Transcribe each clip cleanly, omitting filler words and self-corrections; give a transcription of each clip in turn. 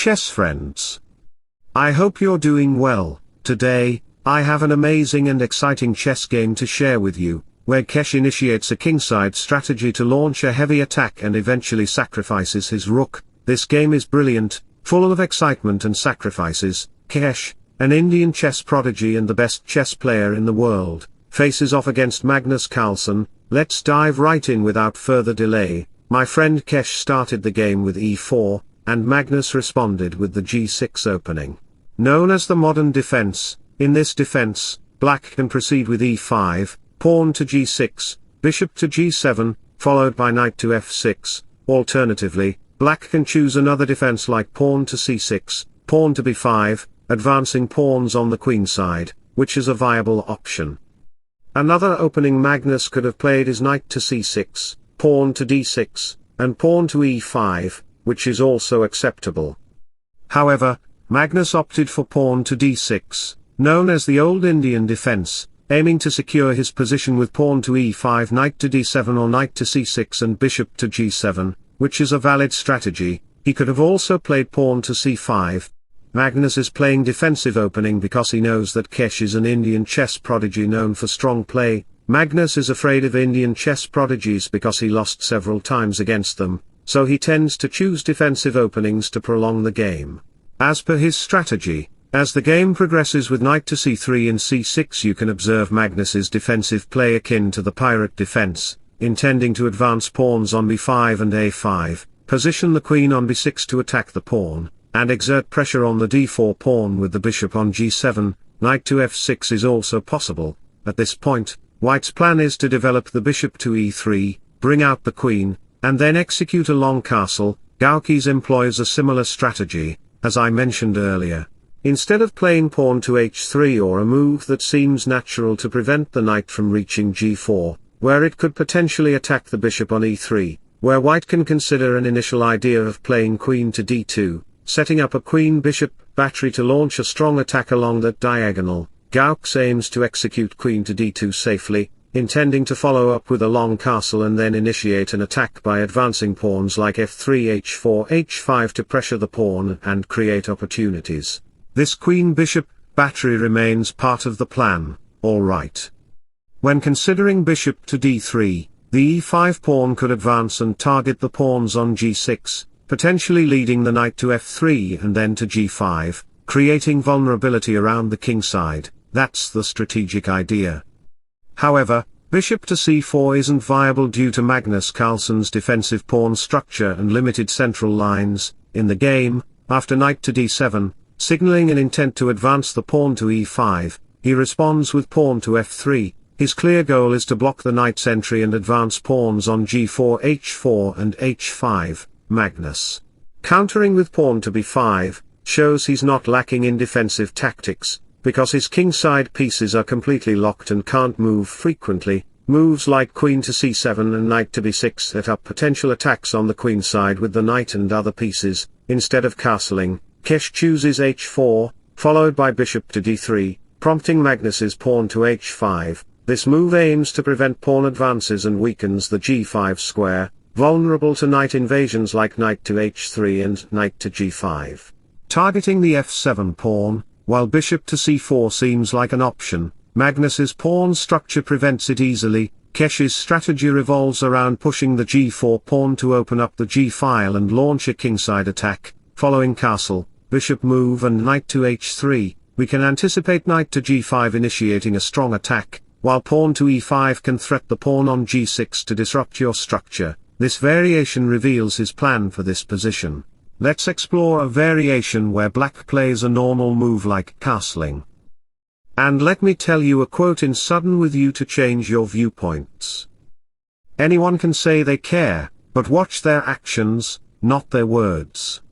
chess friends. I hope you're doing well. Today, I have an amazing and exciting chess game to share with you, where Gukesh initiates a kingside strategy to launch a heavy attack and eventually sacrifices his rook. This game is brilliant, full of excitement and sacrifices. Gukesh, an Indian chess prodigy and the best chess player in the world, faces off against Magnus Carlsen. Let's dive right in without further delay. My friend Gukesh started the game with e4, and Magnus responded with the g6 opening. Known as the modern defense, in this defense, black can proceed with e5, pawn to g6, bishop to g7, followed by knight to f6. Alternatively, black can choose another defense like pawn to c6, pawn to b5, advancing pawns on the queen side, which is a viable option. Another opening Magnus could have played is knight to c6, pawn to d6, and pawn to e5, which is also acceptable. However, Magnus opted for pawn to d6, known as the Old Indian defense, aiming to secure his position with pawn to e5, knight to d7 or knight to c6 and bishop to g7, which is a valid strategy. He could have also played pawn to c5. Magnus is playing defensive opening because he knows that Gukesh is an Indian chess prodigy known for strong play. Magnus is afraid of Indian chess prodigies because he lost several times against them, so he tends to choose defensive openings to prolong the game. As per his strategy, as the game progresses with knight to c3 and c6, you can observe Magnus's defensive play akin to the pirate defense, intending to advance pawns on b5 and a5, position the queen on b6 to attack the pawn, and exert pressure on the d4 pawn with the bishop on g7. Knight to f6 is also possible. At this point, White's plan is to develop the bishop to e3, bring out the queen, and then execute a long castle. Gukesh employs a similar strategy, as I mentioned earlier. Instead of playing pawn to h3 or a move that seems natural to prevent the knight from reaching g4, where it could potentially attack the bishop on e3, where White can consider an initial idea of playing queen to d2, setting up a queen-bishop battery to launch a strong attack along that diagonal. Gukesh aims to execute queen to d2 safely, intending to follow up with a long castle and then initiate an attack by advancing pawns like f3, h4, h5 to pressure the pawn and create opportunities. This queen-bishop battery remains part of the plan, alright. When considering bishop to d3, the e5 pawn could advance and target the pawns on g6, potentially leading the knight to f3 and then to g5, creating vulnerability around the kingside. That's the strategic idea. However, bishop to c4 isn't viable due to Magnus Carlsen's defensive pawn structure and limited central lines. In the game, after knight to d7, signaling an intent to advance the pawn to e5, he responds with pawn to f3. His clear goal is to block the knight's entry and advance pawns on g4, h4 and h5. Magnus, countering with pawn to b5, shows he's not lacking in defensive tactics, because his kingside pieces are completely locked and can't move frequently. Moves like queen to c7 and knight to b6 set up potential attacks on the queenside with the knight and other pieces. Instead of castling, Gukesh chooses h4, followed by bishop to d3, prompting Magnus's pawn to h5. This move aims to prevent pawn advances and weakens the g5 square, vulnerable to knight invasions like knight to h3 and knight to g5. Targeting the f7 pawn, while bishop to c4 seems like an option, Magnus's pawn structure prevents it easily. Gukesh's strategy revolves around pushing the g4 pawn to open up the g-file and launch a kingside attack. Following castle, bishop move and knight to h3, we can anticipate knight to g5 initiating a strong attack, while pawn to e5 can threat the pawn on g6 to disrupt your structure. This variation reveals his plan for this position. Let's explore a variation where black plays a normal move like castling. And let me tell you a quote in sudden with you to change your viewpoints. Anyone can say they care, but watch their actions, not their words.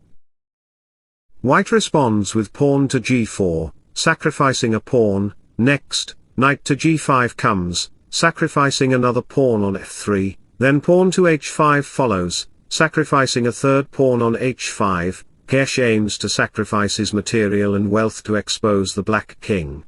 White responds with pawn to g4, sacrificing a pawn. Next, knight to g5 comes, sacrificing another pawn on f3, then pawn to h5 follows, sacrificing a third pawn on h5. Gukesh aims to sacrifice his material and wealth to expose the black king.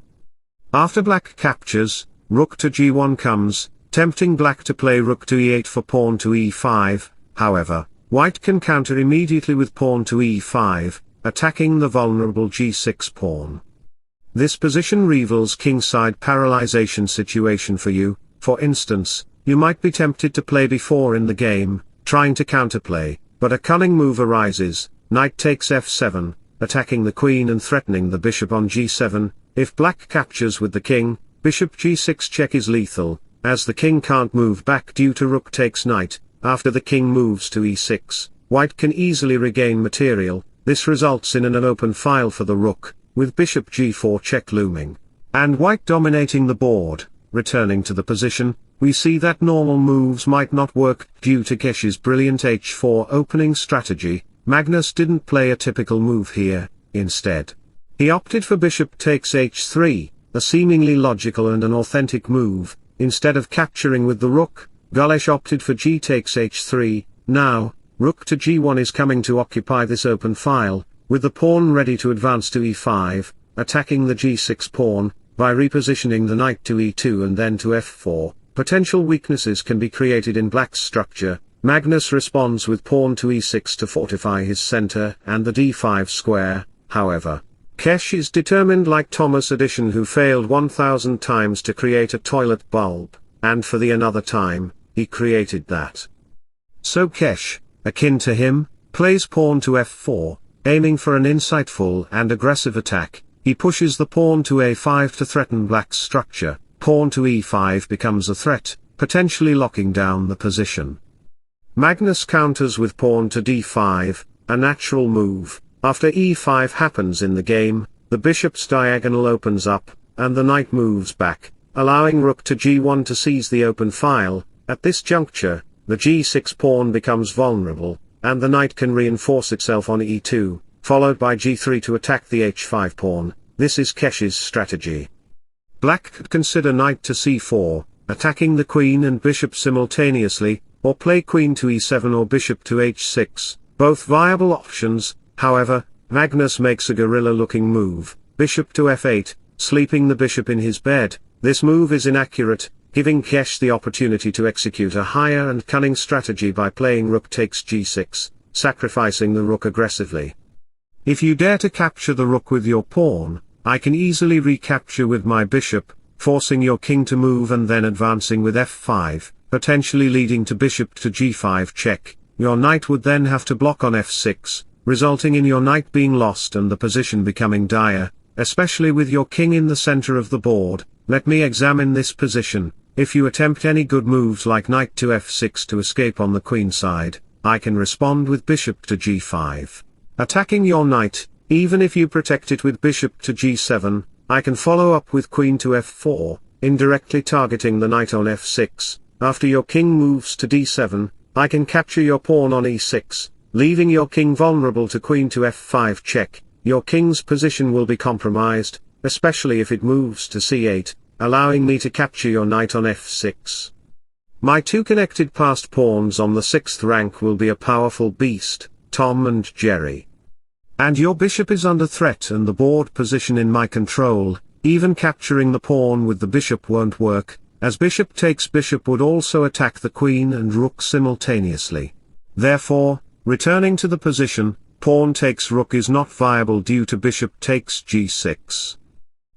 After black captures, rook to g1 comes, tempting black to play rook to e8 for pawn to e5. However, white can counter immediately with pawn to e5, attacking the vulnerable g6 pawn. This position reveals kingside paralyzation situation for you. For instance, you might be tempted to play b4 in the game, trying to counterplay, but a cunning move arises, knight takes f7, attacking the queen and threatening the bishop on g7. If black captures with the king, bishop g6 check is lethal, as the king can't move back due to rook takes knight. After the king moves to e6, white can easily regain material. This results in an open file for the rook, with bishop g4 check looming, and white dominating the board. Returning to the position, we see that normal moves might not work due to Gukesh's brilliant h4 opening strategy. Magnus didn't play a typical move here. Instead, he opted for bishop takes h3, a seemingly logical and an authentic move. Instead of capturing with the rook, Gukesh opted for g takes h3. Now, rook to g1 is coming to occupy this open file, with the pawn ready to advance to e5, attacking the g6 pawn. By repositioning the knight to e2 and then to f4, potential weaknesses can be created in black's structure. Magnus responds with pawn to e6 to fortify his center and the d5 square. However, Gukesh is determined, like Thomas Edison, who failed 1,000 times to create a toilet bulb, and for the another time, he created that. So Gukesh, akin to him, plays pawn to f4, aiming for an insightful and aggressive attack. He pushes the pawn to a5 to threaten black's structure. Pawn to e5 becomes a threat, potentially locking down the position. Magnus counters with pawn to d5, a natural move. After e5 happens in the game, the bishop's diagonal opens up, and the knight moves back, allowing rook to g1 to seize the open file. At this juncture, the g6 pawn becomes vulnerable, and the knight can reinforce itself on e2, followed by g3 to attack the h5 pawn. This is Gukesh's strategy. Black could consider knight to c4, attacking the queen and bishop simultaneously, or play queen to e7 or bishop to h6, both viable options. However, Magnus makes a guerrilla-looking move, bishop to f8, sleeping the bishop in his bed. This move is inaccurate, giving Gukesh the opportunity to execute a higher and cunning strategy by playing rook takes g6, sacrificing the rook aggressively. If you dare to capture the rook with your pawn, I can easily recapture with my bishop, forcing your king to move and then advancing with f5, potentially leading to bishop to g5 check. Your knight would then have to block on f6, resulting in your knight being lost and the position becoming dire, especially with your king in the center of the board. Let me examine this position. If you attempt any good moves like knight to f6 to escape on the queen side, I can respond with bishop to g5. Attacking your knight, even if you protect it with bishop to g7, I can follow up with queen to f4, indirectly targeting the knight on f6. After your king moves to d7, I can capture your pawn on e6, leaving your king vulnerable to queen to f5 check. Your king's position will be compromised, especially if it moves to c8, allowing me to capture your knight on f6. My two connected passed pawns on the 6th rank will be a powerful beast, Tom and Jerry. And your bishop is under threat and the board position in my control. Even capturing the pawn with the bishop won't work, as bishop takes bishop would also attack the queen and rook simultaneously. Therefore, returning to the position, pawn takes rook is not viable due to bishop takes g6.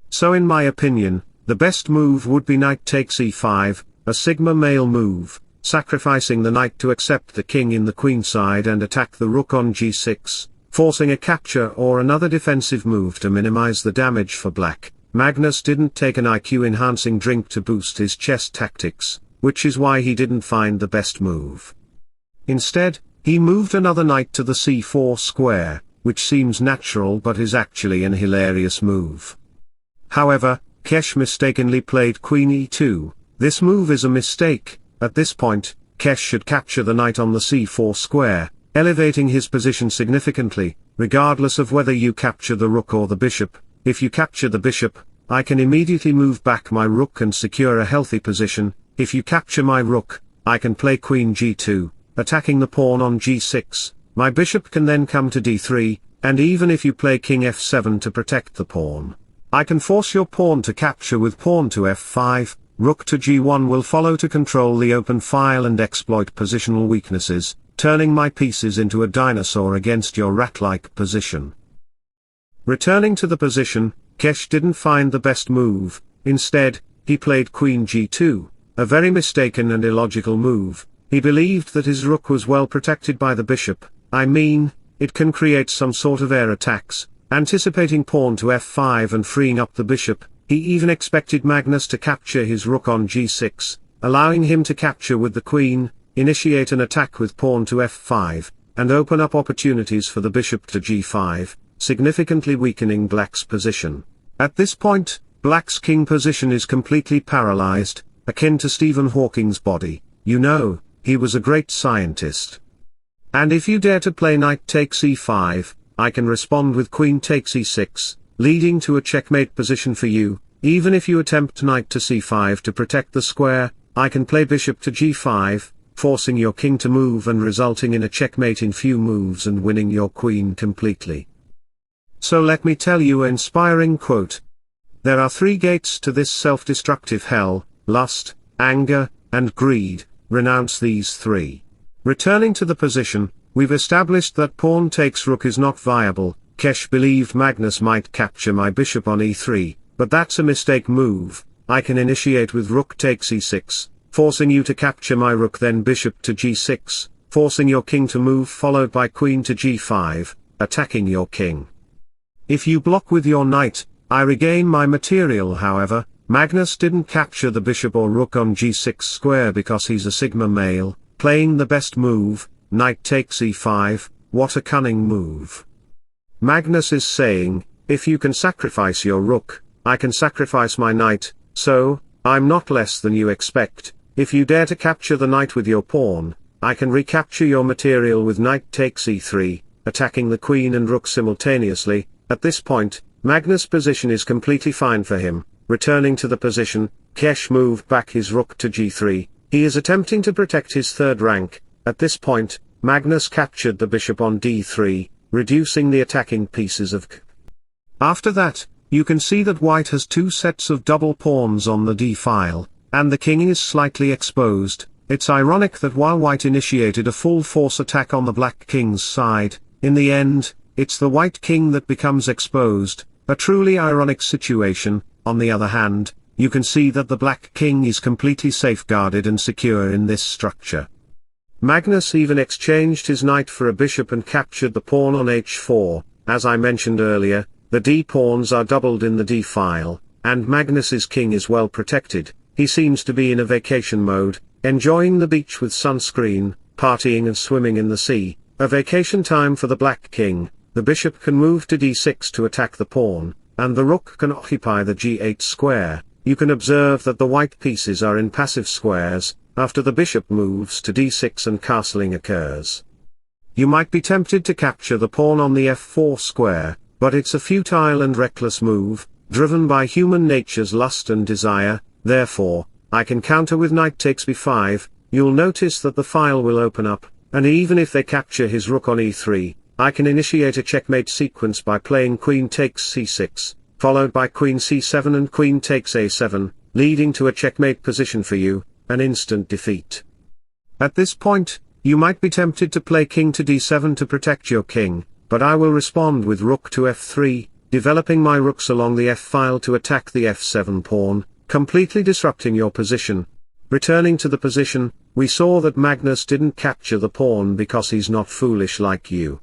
So in my opinion, the best move would be knight takes e5, a sigma male move, sacrificing the knight to accept the king in the queen side and attack the rook on g6, forcing a capture or another defensive move to minimize the damage for black. Magnus didn't take an IQ-enhancing drink to boost his chess tactics, which is why he didn't find the best move. Instead, he moved another knight to the c4 square, which seems natural but is actually an hilarious move. However, Gukesh mistakenly played queen e2. This move is a mistake. At this point, Gukesh should capture the knight on the c4 square, elevating his position significantly, regardless of whether you capture the rook or the bishop. If you capture the bishop, I can immediately move back my rook and secure a healthy position. If you capture my rook, I can play queen g2, attacking the pawn on g6. My bishop can then come to d3, and even if you play king f7 to protect the pawn, I can force your pawn to capture with pawn to f5. Rook to g1 will follow to control the open file and exploit positional weaknesses, turning my pieces into a dinosaur against your rat-like position. Returning to the position, Gukesh didn't find the best move. Instead, he played Queen G2, a very mistaken and illogical move. He believed that his rook was well protected by the bishop. I mean, it can create some sort of air attacks. Anticipating pawn to f5 and freeing up the bishop, he even expected Magnus to capture his rook on g6, allowing him to capture with the queen, initiate an attack with pawn to f5, and open up opportunities for the bishop to g5, significantly weakening black's position. At this point, black's king position is completely paralyzed, akin to Stephen Hawking's body. You know, he was a great scientist. And if you dare to play knight takes e5, I can respond with queen takes e6, leading to a checkmate position for you. Even if you attempt knight to c5 to protect the square, I can play bishop to g5, forcing your king to move and resulting in a checkmate in few moves and winning your queen completely. So let me tell you an inspiring quote. There are 3 gates to this self-destructive hell: lust, anger, and greed. Renounce these 3. Returning to the position, we've established that pawn takes rook is not viable. Gukesh believed Magnus might capture my bishop on e3, but that's a mistake move. I can initiate with rook takes e6, forcing you to capture my rook, then bishop to g6, forcing your king to move, followed by queen to g5, attacking your king. If you block with your knight, I regain my material. However, Magnus didn't capture the bishop or rook on g6 square because he's a sigma male, playing the best move, knight takes e5. What a cunning move. Magnus is saying, if you can sacrifice your rook, I can sacrifice my knight, so, I'm not less than you expect. If you dare to capture the knight with your pawn, I can recapture your material with knight takes e3, attacking the queen and rook simultaneously. At this point, Magnus' position is completely fine for him. Returning to the position, Gukesh moved back his rook to g3, he is attempting to protect his 3rd rank. At this point, Magnus captured the bishop on d3, reducing the attacking pieces of Gukesh. After that, you can see that white has 2 sets of double pawns on the d-file, and the king is slightly exposed. It's ironic that while white initiated a full force attack on the black king's side, in the end, it's the white king that becomes exposed, a truly ironic situation. On the other hand, you can see that the black king is completely safeguarded and secure in this structure. Magnus even exchanged his knight for a bishop and captured the pawn on h4. As I mentioned earlier, the d-pawns are doubled in the d-file, and Magnus's king is well protected. He seems to be in a vacation mode, enjoying the beach with sunscreen, partying and swimming in the sea. A vacation time for the black king. The bishop can move to d6 to attack the pawn, and the rook can occupy the g8 square. You can observe that the white pieces are in passive squares, after the bishop moves to d6 and castling occurs. You might be tempted to capture the pawn on the f4 square, but it's a futile and reckless move, driven by human nature's lust and desire. Therefore, I can counter with knight takes b5. You'll notice that the file will open up, and even if they capture his rook on e3, I can initiate a checkmate sequence by playing queen takes c6, followed by queen c7 and queen takes a7, leading to a checkmate position for you, an instant defeat. At this point, you might be tempted to play king to d7 to protect your king, but I will respond with rook to f3, developing my rooks along the f-file to attack the f7 pawn, completely disrupting your position. Returning to the position, we saw that Magnus didn't capture the pawn because he's not foolish like you.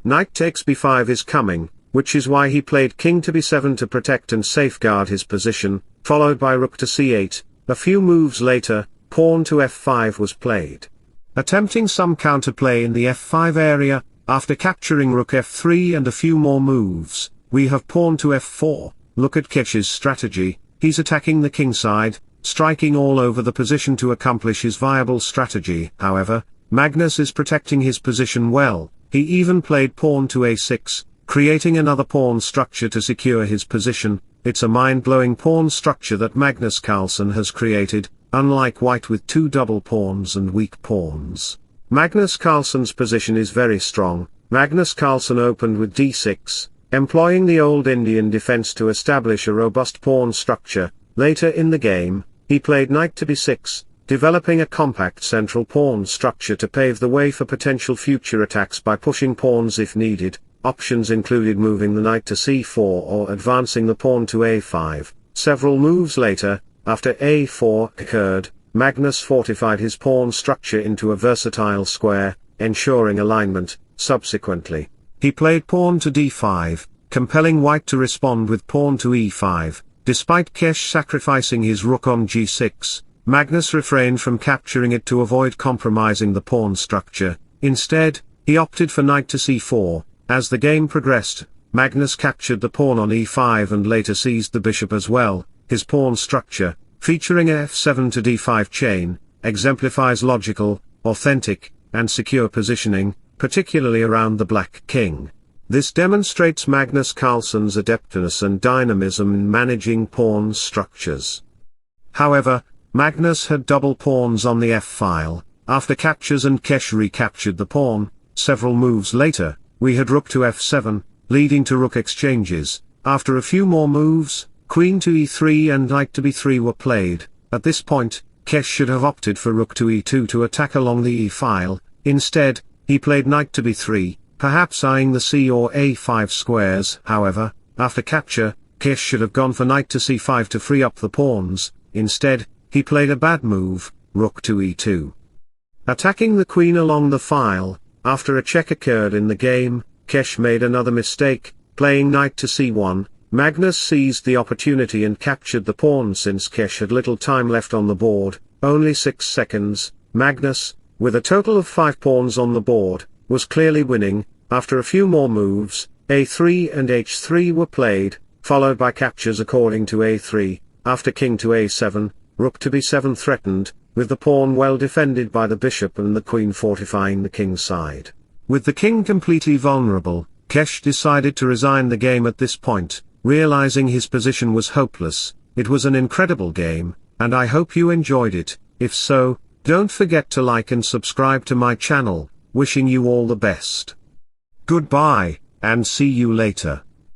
Knight takes b5 is coming, which is why he played king to b7 to protect and safeguard his position, followed by rook to c8. A few moves later, pawn to f5 was played. Attempting some counterplay in the f5 area, after capturing rook f3 and a few more moves, we have pawn to f4. Look at Gukesh's strategy. He's attacking the king side, striking all over the position to accomplish his viable strategy. However, Magnus is protecting his position well. He even played pawn to a6, creating another pawn structure to secure his position. It's a mind-blowing pawn structure that Magnus Carlsen has created, unlike white with 2 double pawns and weak pawns. Magnus Carlsen's position is very strong. Magnus Carlsen opened with d6, employing the old Indian defense to establish a robust pawn structure. Later in the game, he played knight to b6, developing a compact central pawn structure to pave the way for potential future attacks by pushing pawns if needed. Options included moving the knight to c4 or advancing the pawn to a5. Several moves later, after a4 occurred, Magnus fortified his pawn structure into a versatile square, ensuring alignment. Subsequently, he played pawn to d5, compelling white to respond with pawn to e5. Despite Gukesh sacrificing his rook on g6, Magnus refrained from capturing it to avoid compromising the pawn structure. Instead, he opted for knight to c4. As the game progressed, Magnus captured the pawn on e5 and later seized the bishop as well. His pawn structure, featuring f7 to d5 chain, exemplifies logical, authentic, and secure positioning, particularly around the black king. This demonstrates Magnus Carlsen's adeptness and dynamism in managing pawn structures. However, Magnus had double pawns on the f-file. After captures and Gukesh recaptured the pawn, several moves later, we had rook to f7, leading to rook exchanges. After a few more moves, queen to e3 and knight to b3 were played. At this point, Gukesh should have opted for rook to e2 to attack along the e-file. Instead, he played knight to b3, perhaps eyeing the c or a5 squares. However, after capture, Gukesh should have gone for knight to c5 to free up the pawns. Instead, he played a bad move, rook to e2. Attacking the queen along the file. After a check occurred in the game, Gukesh made another mistake, playing knight to c1. Magnus seized the opportunity and captured the pawn. Since Gukesh had little time left on the board, only 6 seconds, Magnus, with a total of 5 pawns on the board, was clearly winning. After a few more moves, a3 and h3 were played, followed by captures according to a3, after king to a7, rook to b7 threatened, with the pawn well defended by the bishop and the queen fortifying the king's side. With the king completely vulnerable, Gukesh decided to resign the game at this point, realizing his position was hopeless. It was an incredible game, and I hope you enjoyed it. If so, don't forget to like and subscribe to my channel. Wishing you all the best. Goodbye, and see you later.